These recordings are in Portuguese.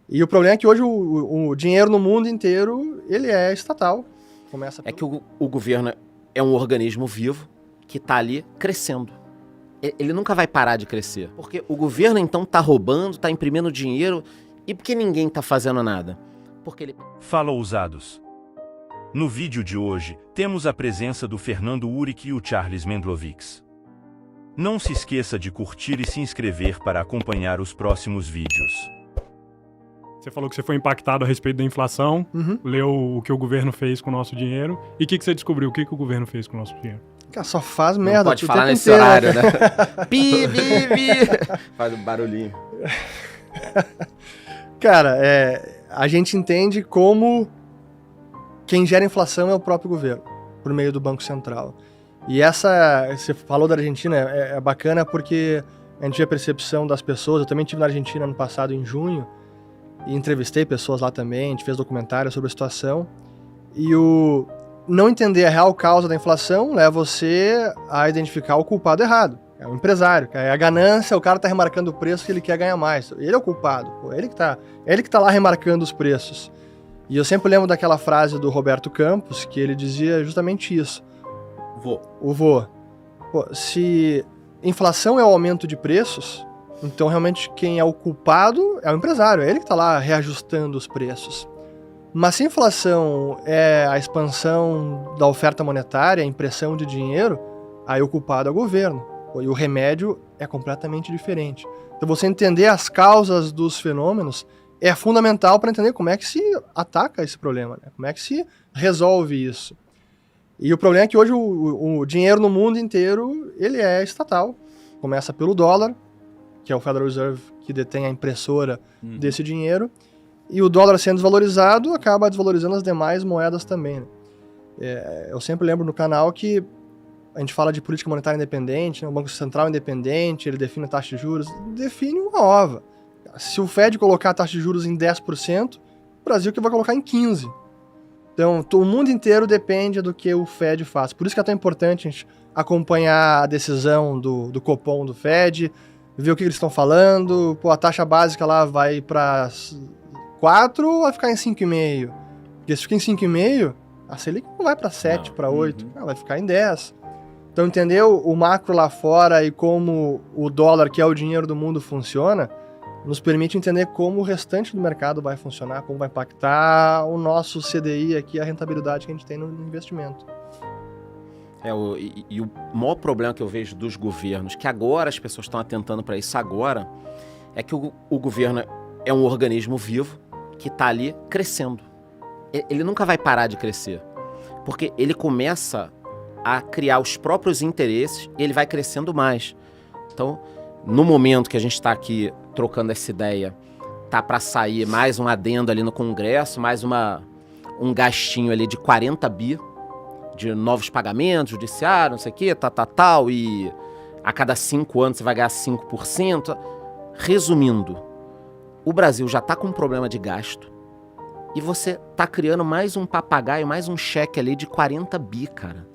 E o problema é que hoje o dinheiro no mundo inteiro, ele é estatal. Começa É que o governo é um organismo vivo que está ali crescendo. Ele nunca vai parar de crescer. Porque o governo, então, está roubando, está imprimindo dinheiro. E por que ninguém está fazendo nada? Porque ele... Fala, ousados. No vídeo de hoje, temos a presença do Fernando Uric e o Charles Mendlovics. Não se esqueça de curtir e se inscrever para acompanhar os próximos vídeos. Você falou que você foi impactado a respeito da inflação, leu o que o governo fez com o nosso dinheiro. E o que você descobriu? O que o governo fez com o nosso dinheiro? Cara, só faz merda. Não pode falar nesse horário, né? Pi, pi, pi. Faz um barulhinho. Cara, a gente entende como quem gera inflação é o próprio governo, por meio do Banco Central. E você falou da Argentina, é bacana porque a gente vê a percepção das pessoas. Eu também estive na Argentina ano passado, em junho, e entrevistei pessoas lá também, a gente fez documentário sobre a situação. E não entender a real causa da inflação leva você a identificar o culpado errado. É o empresário, é a ganância, o cara tá remarcando o preço que ele quer ganhar mais. Ele é o culpado, pô, ele que tá lá remarcando os preços. E eu sempre lembro daquela frase do Roberto Campos, que ele dizia justamente isso. O vô. Pô, se inflação é o aumento de preços, então realmente quem é o culpado é o empresário, é ele que tá lá reajustando os preços. Mas se a inflação é a expansão da oferta monetária, a impressão de dinheiro, aí o culpado é o governo. E o remédio é completamente diferente. Então você entender as causas dos fenômenos é fundamental para entender como é que se ataca esse problema, né? Como é que se resolve isso. E o problema é que hoje o dinheiro no mundo inteiro, ele é estatal. Começa pelo dólar, que é o Federal Reserve que detém a impressora desse dinheiro. E o dólar sendo desvalorizado, acaba desvalorizando as demais moedas também, né? Eu sempre lembro no canal que a gente fala de política monetária independente, né? O Banco Central independente, ele define a taxa de juros, define uma ova. Se o Fed colocar a taxa de juros em 10%, o Brasil que vai colocar em 15%. Então, o mundo inteiro depende do que o Fed faz. Por isso que é tão importante a gente acompanhar a decisão do Copom do Fed, ver o que eles estão falando. Pô, a taxa básica lá vai para 4 ou vai ficar em 5,5? Porque se ficar em 5,5, a Selic não vai para 7, para 8, vai ficar em 10. Então, entender o macro lá fora e como o dólar, que é o dinheiro do mundo, funciona, nos permite entender como o restante do mercado vai funcionar, como vai impactar o nosso CDI aqui, a rentabilidade que a gente tem no investimento. E o maior problema que eu vejo dos governos, que agora as pessoas estão atentando para isso agora, é que o governo é um organismo vivo que está ali crescendo. Ele nunca vai parar de crescer, porque ele começa a criar os próprios interesses e ele vai crescendo mais. Então, no momento que a gente está aqui trocando essa ideia, tá para sair mais um adendo ali no Congresso, mais um gastinho ali de 40 bi de novos pagamentos, judiciário, não sei o quê, tal, e a cada 5 anos você vai ganhar 5%. Resumindo, o Brasil já tá com um problema de gasto e você tá criando mais um papagaio, mais um cheque ali de 40 bi, cara.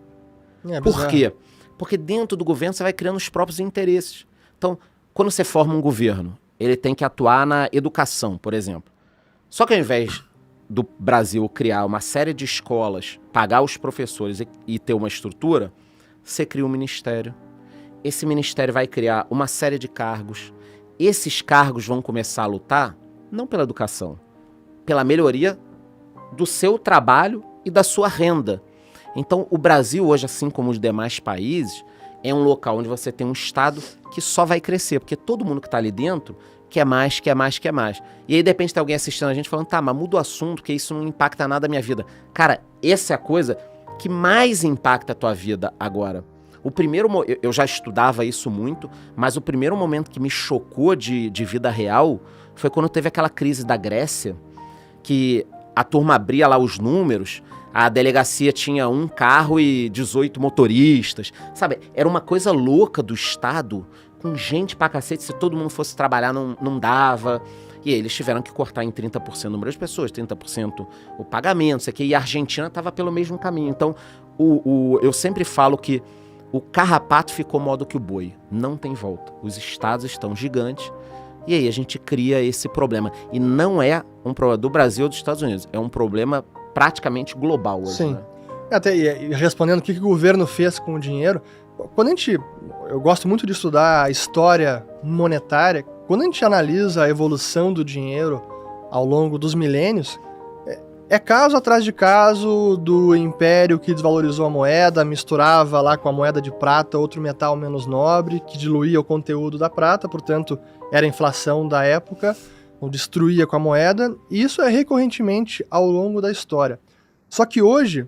Por quê? Porque dentro do governo você vai criando os próprios interesses. Então, quando você forma um governo, ele tem que atuar na educação, por exemplo. Só que ao invés do Brasil criar uma série de escolas, pagar os professores e ter uma estrutura, você cria um ministério. Esse ministério vai criar uma série de cargos. Esses cargos vão começar a lutar, não pela educação, pela melhoria do seu trabalho e da sua renda. Então, o Brasil hoje, assim como os demais países, é um local onde você tem um Estado que só vai crescer, porque todo mundo que está ali dentro quer mais, quer mais, quer mais. E aí, de repente, tem alguém assistindo a gente falando, tá, mas muda o assunto, porque isso não impacta nada a minha vida. Cara, essa é a coisa que mais impacta a tua vida agora. Eu já estudava isso muito, mas o primeiro momento que me chocou de vida real foi quando teve aquela crise da Grécia, que a turma abria lá os números, a delegacia tinha 1 carro e 18 motoristas, sabe? Era uma coisa louca do Estado, com gente pra cacete, se todo mundo fosse trabalhar não dava. E aí eles tiveram que cortar em 30% o número de pessoas, 30% o pagamento, isso aqui, e a Argentina estava pelo mesmo caminho. Então, eu sempre falo que o carrapato ficou maior do que o boi, não tem volta. Os estados estão gigantes, E aí a gente cria esse problema. E não é um problema do Brasil ou dos Estados Unidos, é um problema praticamente global hoje. Sim. Né? Até e respondendo o que o governo fez com o dinheiro, eu gosto muito de estudar a história monetária, quando a gente analisa a evolução do dinheiro ao longo dos milênios, é caso atrás de caso do império que desvalorizou a moeda, misturava lá com a moeda de prata outro metal menos nobre, que diluía o conteúdo da prata, portanto era a inflação da época, ou destruía com a moeda, e isso é recorrentemente ao longo da história. Só que hoje,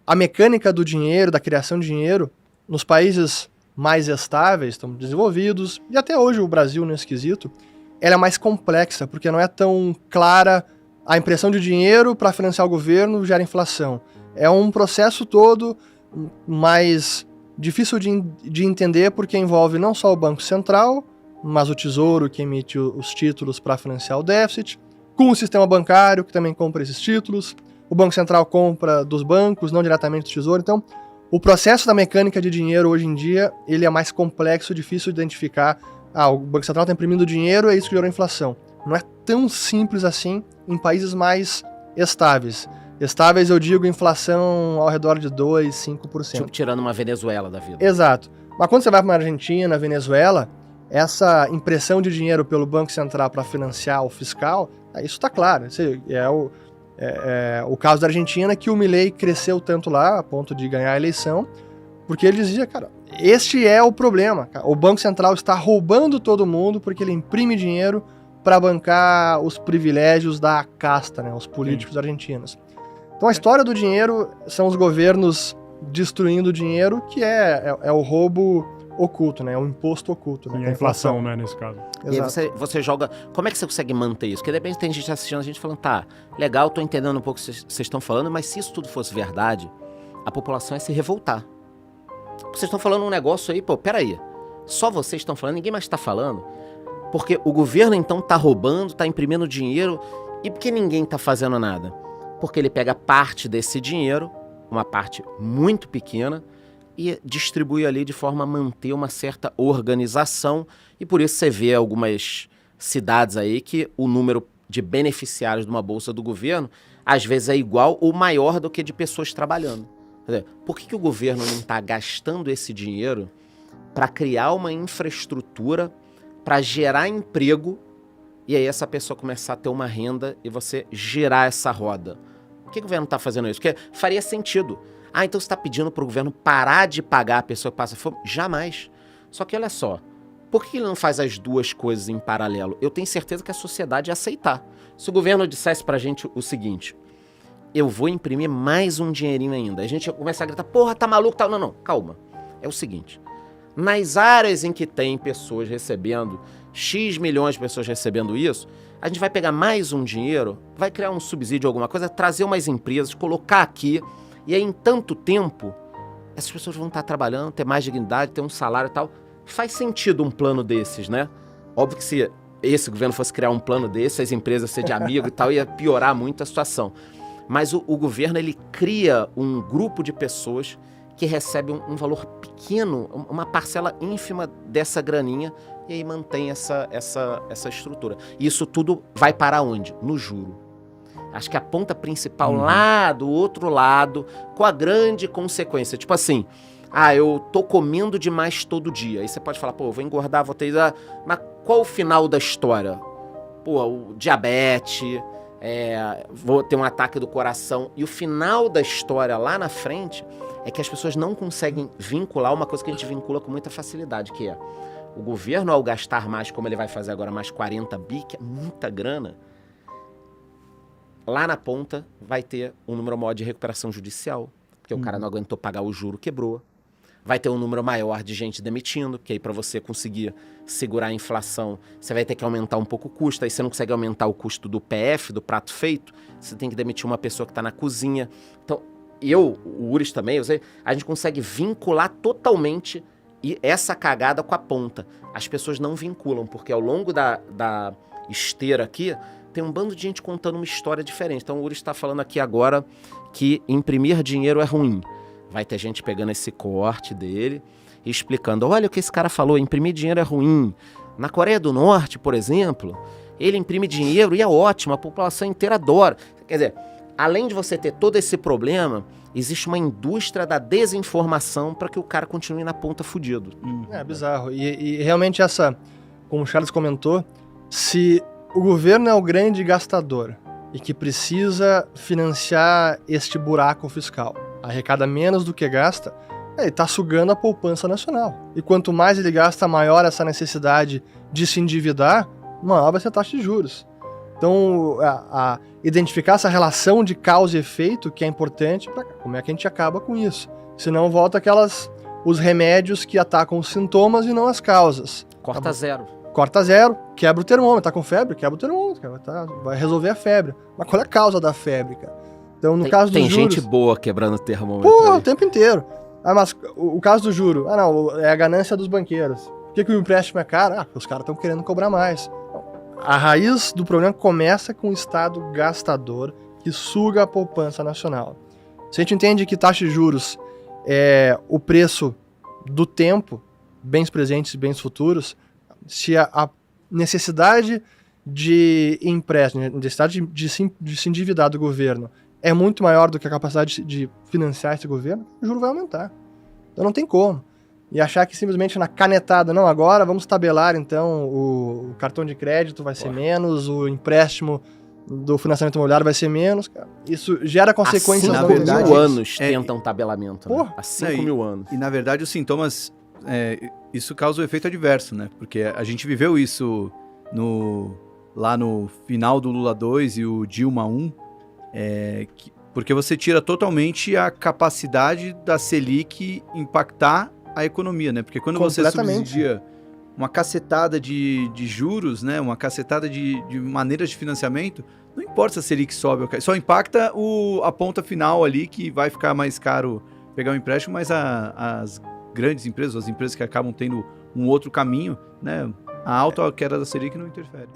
a mecânica do dinheiro, da criação de dinheiro, nos países mais estáveis, estão desenvolvidos, e até hoje o Brasil nesse quesito, ela é mais complexa, porque não é tão clara a impressão de dinheiro para financiar o governo gera inflação. É um processo todo mais difícil de entender, porque envolve não só o Banco Central, mas o Tesouro que emite os títulos para financiar o déficit, com o sistema bancário que também compra esses títulos, o Banco Central compra dos bancos, não diretamente do Tesouro. Então, o processo da mecânica de dinheiro hoje em dia, ele é mais complexo, difícil de identificar. O Banco Central está imprimindo dinheiro, é isso que gerou inflação. Não é tão simples assim em países mais estáveis. Estáveis, eu digo, inflação ao redor de 2%, 5%. Tipo, tirando uma Venezuela da vida. Exato. Mas quando você vai para uma Argentina, Venezuela, essa impressão de dinheiro pelo Banco Central para financiar o fiscal, isso está claro. O caso da Argentina, que o Milei cresceu tanto lá, a ponto de ganhar a eleição, porque ele dizia, cara, este é o problema. O Banco Central está roubando todo mundo porque ele imprime dinheiro para bancar os privilégios da casta, né, os políticos argentinos. Então a história do dinheiro são os governos destruindo o dinheiro, que é o roubo oculto, né, o imposto oculto. Né, e a inflação, né, nesse caso. E aí você joga... Como é que você consegue manter isso? Porque de repente tem gente assistindo a gente falando, tá, legal, tô entendendo um pouco o que vocês estão falando, mas se isso tudo fosse verdade, a população ia se revoltar. Vocês estão falando um negócio aí, peraí, só vocês estão falando, ninguém mais está falando, porque o governo então está roubando, está imprimindo dinheiro, e por que ninguém está fazendo nada? Porque ele pega parte desse dinheiro, uma parte muito pequena, e distribui ali de forma a manter uma certa organização, e por isso você vê algumas cidades aí que o número de beneficiários de uma bolsa do governo às vezes é igual ou maior do que de pessoas trabalhando. Quer dizer, por que o governo não está gastando esse dinheiro para criar uma infraestrutura para gerar emprego e aí essa pessoa começar a ter uma renda e você girar essa roda? Por que o governo está fazendo isso? Porque faria sentido. Então você está pedindo para o governo parar de pagar a pessoa que passa fome? Jamais. Só que olha só, por que ele não faz as duas coisas em paralelo? Eu tenho certeza que a sociedade ia aceitar. Se o governo dissesse para a gente o seguinte, eu vou imprimir mais um dinheirinho ainda, a gente ia começar a gritar, porra, tá maluco, tá... Não, calma. É o seguinte, nas áreas em que tem pessoas recebendo, X milhões de pessoas recebendo isso, a gente vai pegar mais um dinheiro, vai criar um subsídio, alguma coisa, trazer umas empresas, colocar aqui, e aí em tanto tempo, essas pessoas vão estar trabalhando, ter mais dignidade, ter um salário e tal. Faz sentido um plano desses, né? Óbvio que se esse governo fosse criar um plano desses, as empresas ser de amigo e tal, ia piorar muito a situação. Mas o governo, ele cria um grupo de pessoas que recebe um valor pequeno, uma parcela ínfima dessa graninha, e aí mantém essa estrutura. E isso tudo vai para onde? No juro. Acho que a ponta principal lá do outro lado, com a grande consequência. Tipo assim, eu tô comendo demais todo dia. Aí você pode falar, eu vou engordar, vou ter... Mas qual o final da história? O diabetes, vou ter um ataque do coração. E o final da história lá na frente é que as pessoas não conseguem vincular uma coisa que a gente vincula com muita facilidade, que é o governo, ao gastar mais, como ele vai fazer agora, mais 40 bi, que é muita grana, lá na ponta vai ter um número maior de recuperação judicial, porque o cara não aguentou pagar o juro, quebrou. Vai ter um número maior de gente demitindo, porque aí para você conseguir segurar a inflação, você vai ter que aumentar um pouco o custo, aí você não consegue aumentar o custo do PF, do prato feito, você tem que demitir uma pessoa que está na cozinha. Então, o Uris também, a gente consegue vincular totalmente essa cagada com a ponta. As pessoas não vinculam, porque ao longo da esteira aqui, tem um bando de gente contando uma história diferente. Então o Uris está falando aqui agora que imprimir dinheiro é ruim. Vai ter gente pegando esse corte dele e explicando, olha o que esse cara falou, imprimir dinheiro é ruim. Na Coreia do Norte, por exemplo, ele imprime dinheiro e é ótimo, a população inteira adora. Quer dizer, além de você ter todo esse problema, existe uma indústria da desinformação para que o cara continue na ponta fudido. É bizarro. E realmente como o Charles comentou, se o governo é o grande gastador e que precisa financiar este buraco fiscal, arrecada menos do que gasta, ele está sugando a poupança nacional. E quanto mais ele gasta, maior essa necessidade de se endividar, maior vai ser a taxa de juros. Então, identificar essa relação de causa e efeito que é importante para como é que a gente acaba com isso. Senão volta os remédios que atacam os sintomas e não as causas. Corta zero. Corta zero, quebra o termômetro. Tá com febre? Quebra o termômetro. Vai resolver a febre. Mas qual é a causa da febre, cara? Então, no caso dos juros... Tem gente boa quebrando o termômetro. Porra, o tempo inteiro. Mas o caso do juro, não, é a ganância dos banqueiros. Por que o empréstimo é caro? Os caras estão querendo cobrar mais. A raiz do problema começa com o Estado gastador que suga a poupança nacional. Se a gente entende que taxa de juros é o preço do tempo, bens presentes e bens futuros, se a necessidade de empréstimo, a necessidade de se endividar do governo é muito maior do que a capacidade de financiar esse governo, o juro vai aumentar. Então não tem como. E achar que simplesmente na canetada, não, agora vamos tabelar então o cartão de crédito vai ser menos, o empréstimo do financiamento imobiliário vai ser menos, cara. Isso gera consequências. Há 5 mil anos tentam tabelamento, né? Há 5 mil anos. E na verdade os sintomas, isso causa um efeito adverso, né? Porque a gente viveu isso lá no final do Lula 2 e o Dilma 1, porque você tira totalmente a capacidade da Selic impactar a economia, né? Porque quando você subsidia uma cacetada de juros, né? Uma cacetada de maneiras de financiamento, não importa se a Selic sobe ou cai, só impacta a ponta final ali, que vai ficar mais caro pegar um empréstimo, mas as grandes empresas, as empresas que acabam tendo um outro caminho, né? A alta queda da Selic não interfere.